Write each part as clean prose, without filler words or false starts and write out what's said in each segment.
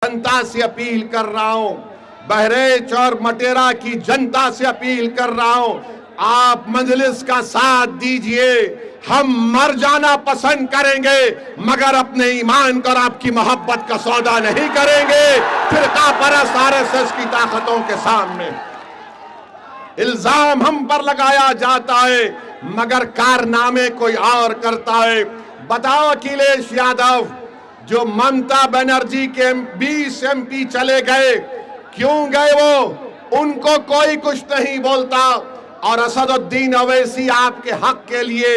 जनता से अपील कर रहा हूं, बहरेच और मटेरा की जनता से अपील कर रहा हूं, आप मजलिस का साथ दीजिए। हम मर जाना पसंद करेंगे मगर अपने ईमान और आपकी मोहब्बत का सौदा नहीं करेंगे फिरका परस्त आरएसएस की ताकतों के सामने। इल्जाम हम पर लगाया जाता है मगर कारनामे कोई और करता है। बताओ अखिलेश यादव जो ममता बनर्जी के 20 MP चले गए, क्यों गए वो? उनको कोई कुछ नहीं बोलता। और असदुद्दीन अवैसी आपके हक के लिए,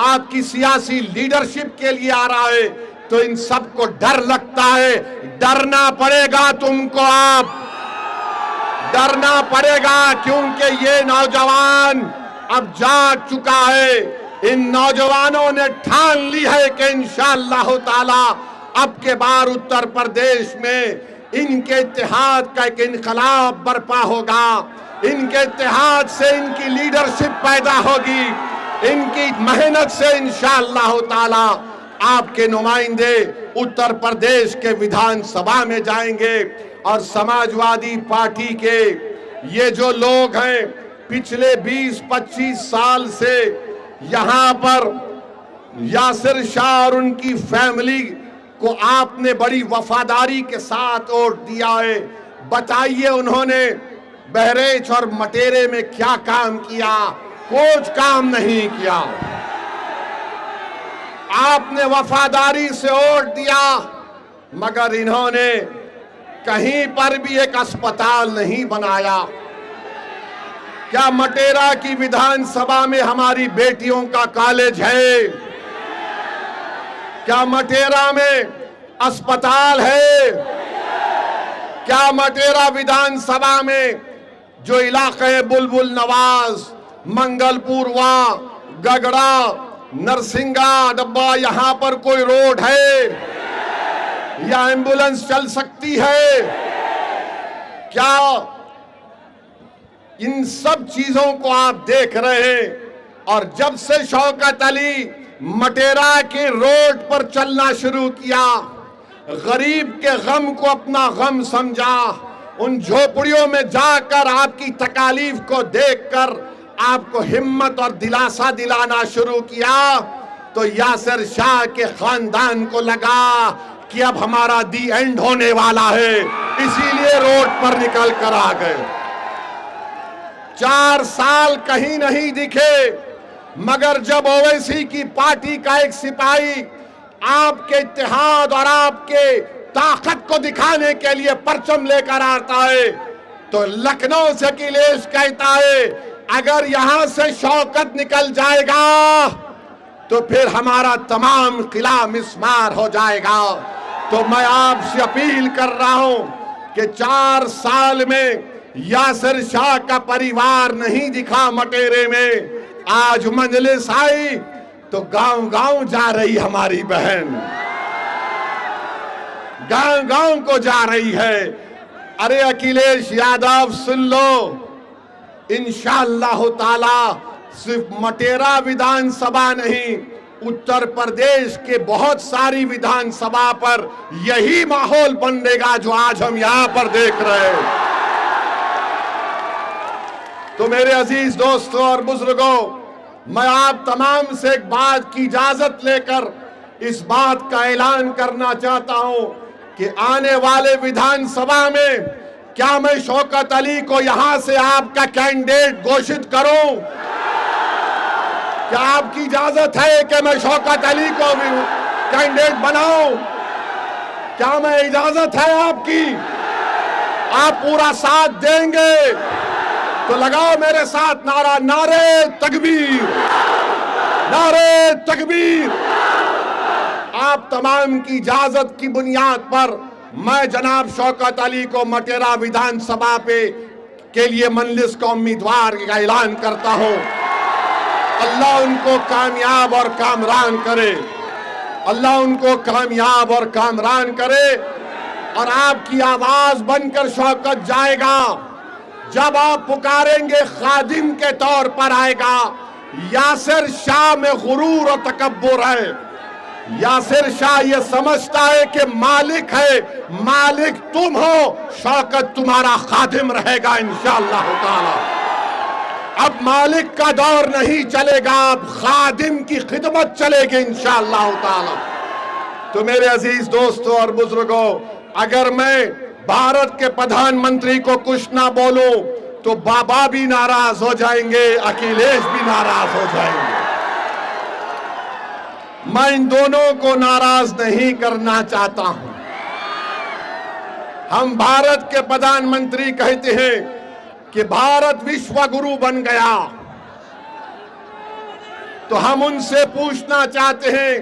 आपकी सियासी लीडरशिप के लिए आ रहा है तो इन सबको डर लगता है। डरना पड़ेगा तुमको, आप डरना पड़ेगा क्योंकि ये नौजवान अब जाग चुका है। इन नौजवानों ने ठान ली है कि इंशाअल्लाह ताला अब के बार उत्तर प्रदेश में इनके इत्तेहाद का एक इनकलाब बर्पा होगा। इनके इत्तेहाद से इनकी लीडरशिप पैदा होगी, इनकी मेहनत से इंशाअल्लाह ताला आपके नुमाइंदे उत्तर प्रदेश के विधानसभा में जाएंगे। और समाजवादी पार्टी के ये जो लोग हैं पिछले 20-25 साल से यहां पर यासिर शाह और उनकी फैमिली को आपने बड़ी वफादारी के साथ वोट दिया है। बताइए उन्होंने बहरेच और मटेरे में क्या काम किया? कुछ काम नहीं किया। आपने वफादारी से वोट दिया मगर इन्होंने कहीं पर भी एक अस्पताल नहीं बनाया। क्या मटेरा की विधानसभा में हमारी बेटियों का कॉलेज है? क्या मटेरा में अस्पताल है? क्या मटेरा विधानसभा में जो इलाके बुलबुल नवाज, मंगलपुर, गगड़ा, नरसिंगा डब्बा, यहां पर कोई रोड है या एम्बुलेंस चल सकती है? क्या इन सब चीजों को आप देख रहे हैं? और जब से शौकत अली मटेरा के रोड पर चलना शुरू किया, गरीब के गम को अपना गम समझा, उन झोपड़ियों में जाकर आपकी तकालीफ को देखकर आपको हिम्मत और दिलासा दिलाना शुरू किया, तो यासिर शाह के खानदान को लगा कि अब हमारा दी एंड होने वाला है, इसीलिए रोड पर निकल कर आ गए। 4 साल कहीं नहीं दिखे मगर जब ओवैसी की पार्टी का एक सिपाही आपके इत्तेहाद और आपके ताकत को दिखाने के लिए परचम लेकर आता है तो लखनऊ से अखिलेश कहता है अगर यहां से शौकत निकल जाएगा तो फिर हमारा तमाम किला मिस्मार हो जाएगा। तो मैं आपसे अपील कर रहा हूं कि 4 साल में यासिर शाह का परिवार नहीं दिखा मटेरे में, आज मजलिस आई तो गांव गांव जा रही हमारी बहन, गांव गांव को जा रही है। अरे अखिलेश यादव सुन लो, इंशाअल्लाह ताला सिर्फ मटेरा विधानसभा नहीं, उत्तर प्रदेश के बहुत सारी विधानसभा पर यही माहौल बनेगा जो आज हम यहां पर देख रहे हैं। तो मेरे अजीज दोस्तों और बुजुर्गों, मैं आप तमाम से एक बात की इजाजत लेकर इस बात का ऐलान करना चाहता हूं कि आने वाले विधानसभा में क्या मैं शौकत अली को यहां से आपका कैंडिडेट घोषित करूं? क्या आपकी इजाजत है कि मैं शौकत अली को भी कैंडिडेट बनाऊं? क्या मैं इजाजत है आपकी? आप पूरा साथ देंगे तो लगाओ मेरे साथ नारा, नारे तकबीर, नारे तकबीर। आप तमाम की इजाजत की बुनियाद पर मैं जनाब शौकत अली को मटेरा विधानसभा पे के लिए मजलिस का उम्मीदवार का ऐलान करता हूं। अल्लाह उनको कामयाब और कामरान करे, अल्लाह उनको कामयाब और कामरान करे। और आपकी आवाज बनकर शौकत जाएगा, जब आप पुकारेंगे खादिम के तौर पर आएगा। यासिर शाह में गुरूर और तकब्बुर है, यासिर शाह ये समझता है कि मालिक है, मालिक तुम हो, शौकत तुम्हारा खादिम रहेगा इंशाअल्लाह ताला। अब मालिक का दौर नहीं चलेगा, अब खादिम की खिदमत चलेगी इंशाअल्लाह ताला। तो मेरे अजीज दोस्तों और बुजुर्गों, अगर मैं भारत के प्रधानमंत्री को कुछ ना बोलूं तो बाबा भी नाराज हो जाएंगे, अखिलेश भी नाराज हो जाएंगे। मैं इन दोनों को नाराज नहीं करना चाहता हूं। हम भारत के प्रधानमंत्री कहते हैं कि भारत विश्व गुरु बन गया, तो हम उनसे पूछना चाहते हैं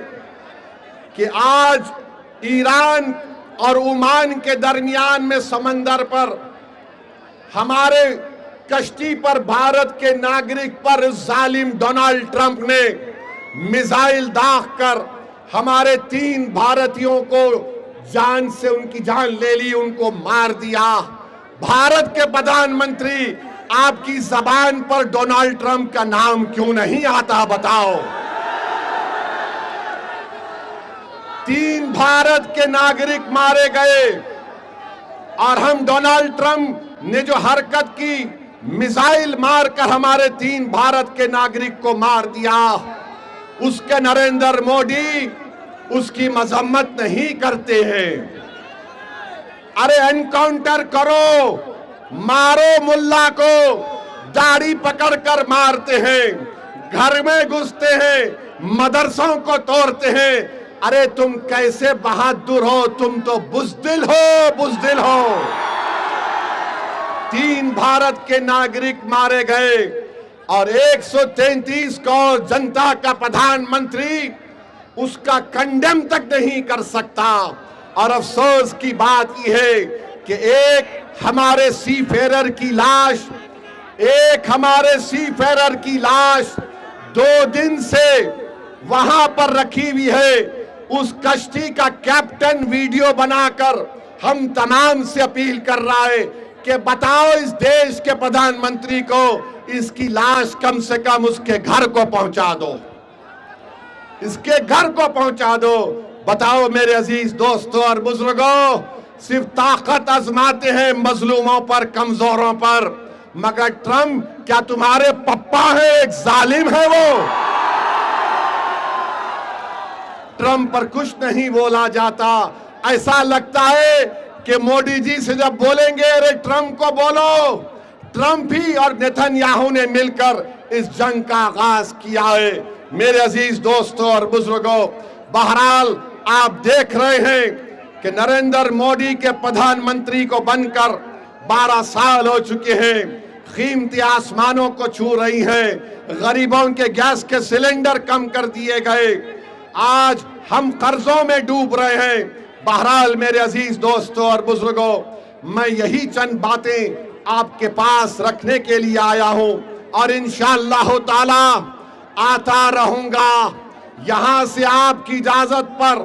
कि आज ईरान और ओमान के दरमियान में समंदर पर हमारे कश्ती पर भारत के नागरिक पर जालिम डोनाल्ड ट्रंप ने मिसाइल दागकर हमारे 3 भारतीयों को जान से उनकी जान ले ली, उनको मार दिया। भारत के प्रधानमंत्री, आपकी जबान पर डोनाल्ड ट्रंप का नाम क्यों नहीं आता, बताओ। 3 भारत के नागरिक मारे गए और हम डोनाल्ड ट्रंप ने जो हरकत की, मिसाइल मारकर हमारे 3 भारत के नागरिक को मार दिया, उसके नरेंद्र मोदी उसकी मजम्मत नहीं करते हैं। अरे एनकाउंटर करो, मारो मुल्ला को, दाढ़ी पकड़कर मारते हैं, घर में घुसते हैं, मदरसों को तोड़ते हैं। अरे तुम कैसे बहादुर हो, तुम तो बुज़दिल हो, बुज़दिल हो। 3 भारत के नागरिक मारे गए और 133 करोड़ जनता का प्रधानमंत्री उसका कंडेम तक नहीं कर सकता। और अफसोस की बात यह है कि एक हमारे सीफेरर की लाश, एक हमारे सीफेरर की लाश 2 दिन से वहां पर रखी हुई है। उस कश्ती का कैप्टन वीडियो बनाकर हम तमाम से अपील कर रहा है कि बताओ इस देश के प्रधानमंत्री को इसकी लाश कम से कम उसके घर को पहुंचा दो, इसके घर को पहुंचा दो। बताओ मेरे अजीज दोस्तों और बुजुर्गों, सिर्फ ताकत आजमाते हैं मजलूमों पर, कमजोरों पर, मगर ट्रंप क्या तुम्हारे पप्पा है? एक जालिम है वो। ट्रंप पर कुछ नहीं बोला जाता। ऐसा लगता है कि मोदी जी से जब बोलेंगे अरे ट्रंप को बोलो, ट्रंप ही और नेतन्याहू ने मिलकर इस जंग का आगाज किया है। मेरे अजीज दोस्तों और बुजुर्गों, बहरहाल आप देख रहे हैं कि नरेंद्र मोदी के प्रधानमंत्री को बनकर 12 साल हो चुके हैं। कीमती आसमानों को छू रही हैं, गरीबों के गैस के सिलेंडर कम कर दिए गए, आज हम कर्जों में डूब रहे हैं। बहरहाल मेरे अजीज दोस्तों और बुजुर्गों, मैं यही चंद बातें आपके पास रखने के लिए आया हूं और इंशाअल्लाह ताला आता रहूंगा। यहां से आपकी इजाजत पर,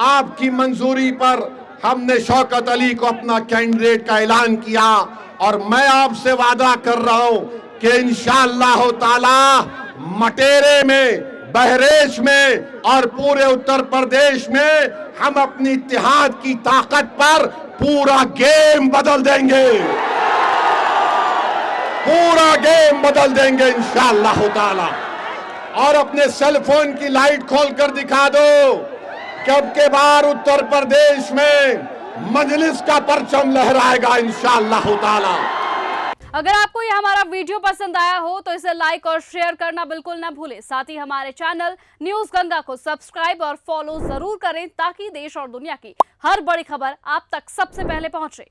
आपकी मंजूरी पर हमने शौकत अली को अपना कैंडिडेट का ऐलान किया और मैं आपसे वादा कर रहा हूं कि इंशाअल्लाह ताला मटेरे में, बहरेच में और पूरे उत्तर प्रदेश में हम अपनी इत्तेहाद की ताकत पर पूरा गेम बदल देंगे, पूरा गेम बदल देंगे इंशाअल्लाह ताला। और अपने सेल फोन की लाइट खोलकर दिखा दो कि अब के बार उत्तर प्रदेश में मजलिस का परचम लहराएगा इंशाअल्लाह ताला। अगर आपको ये हमारा वीडियो पसंद आया हो तो इसे लाइक और शेयर करना बिल्कुल ना भूलें। साथ ही हमारे चैनल न्यूज गंगा को सब्सक्राइब और फॉलो जरूर करें ताकि देश और दुनिया की हर बड़ी खबर आप तक सबसे पहले पहुंचे।